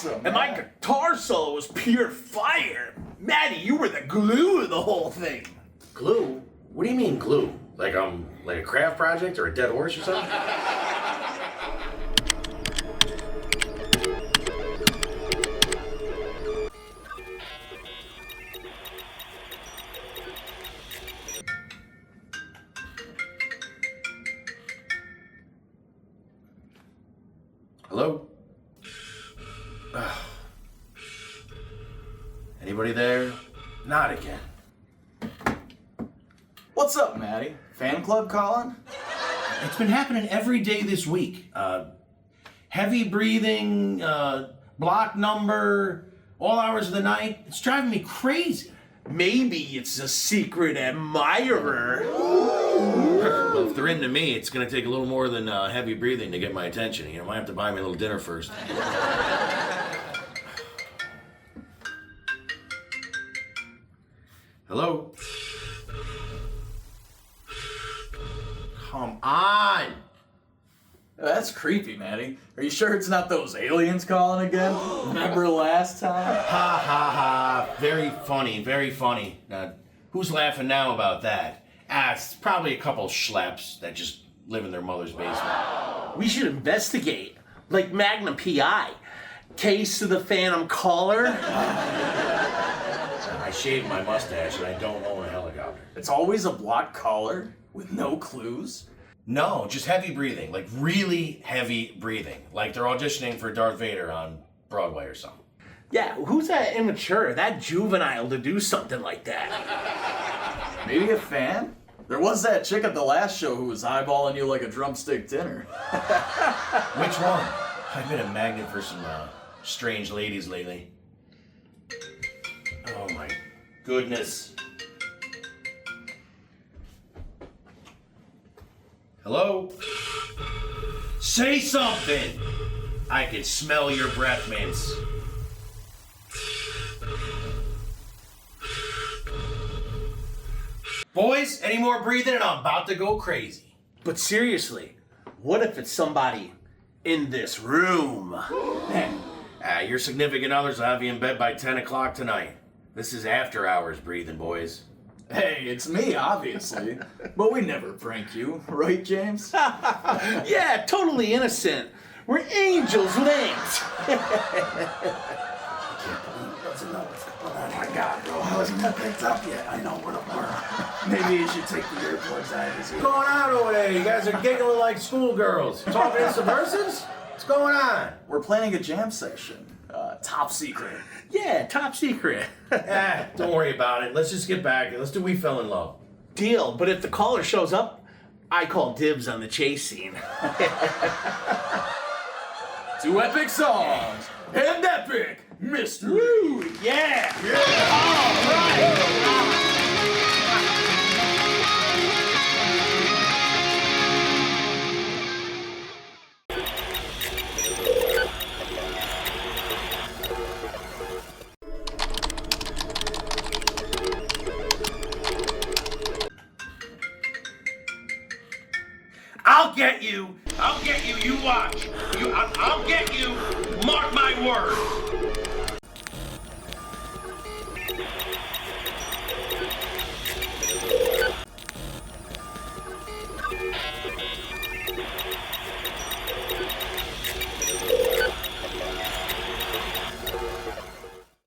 awesome. And my guitar solo was pure fire. Matty, you were the glue of the whole thing. Glue? What do you mean glue? Like a craft project or a dead horse or something? Hello? Anybody there? Not again. What's up, Matty? Fan club calling? It's been happening every day this week. Heavy breathing, block number, all hours of the night. It's driving me crazy. Maybe it's a secret admirer. Well, if they're into me, it's going to take a little more than heavy breathing to get my attention. You know, I might have to buy me a little dinner first. Hello? Come on! That's creepy, Matty. Are you sure it's not those aliens calling again? Remember last time? Ha ha ha. Very funny, very funny. Now, who's laughing now about that? It's probably a couple schleps that just live in their mother's basement. We should investigate. Like Magnum P.I. Case of the Phantom Caller. I shaved my mustache and I don't own a helicopter. It's always a block caller with no clues. No, just heavy breathing. Like really heavy breathing. Like they're auditioning for Darth Vader on Broadway or something. Yeah, who's that immature, that juvenile to do something like that? Maybe a fan? There was that chick at the last show who was eyeballing you like a drumstick dinner. Which one? I've been a magnet for some strange ladies lately. Oh my goodness. Hello? Say something! I can smell your breath mints. Boys, any more breathing and I'm about to go crazy. But seriously, what if it's somebody in this room? Your significant others will have you in bed by 10 o'clock tonight. This is after hours breathing, boys. Hey, it's me, obviously. But we never prank you, right, James? Yeah, totally innocent. We're angels linked. Oh my god, bro, how isn't that picked up yet? I know what I'm wearing. Maybe you should take the earplugs out of his ear. What's going on over there? You guys are giggling like schoolgirls. Talking to subversives? What's going on? We're planning a jam session. Top secret. Yeah, top secret. Don't worry about it. Let's just get back and let's do We Fell in Love. Deal, but if the caller shows up, I call dibs on the chase scene. 2 epic songs and epic mystery. Woo, yeah! All right! I'll get you. I'll get you. You watch. I'll get you. Mark my words.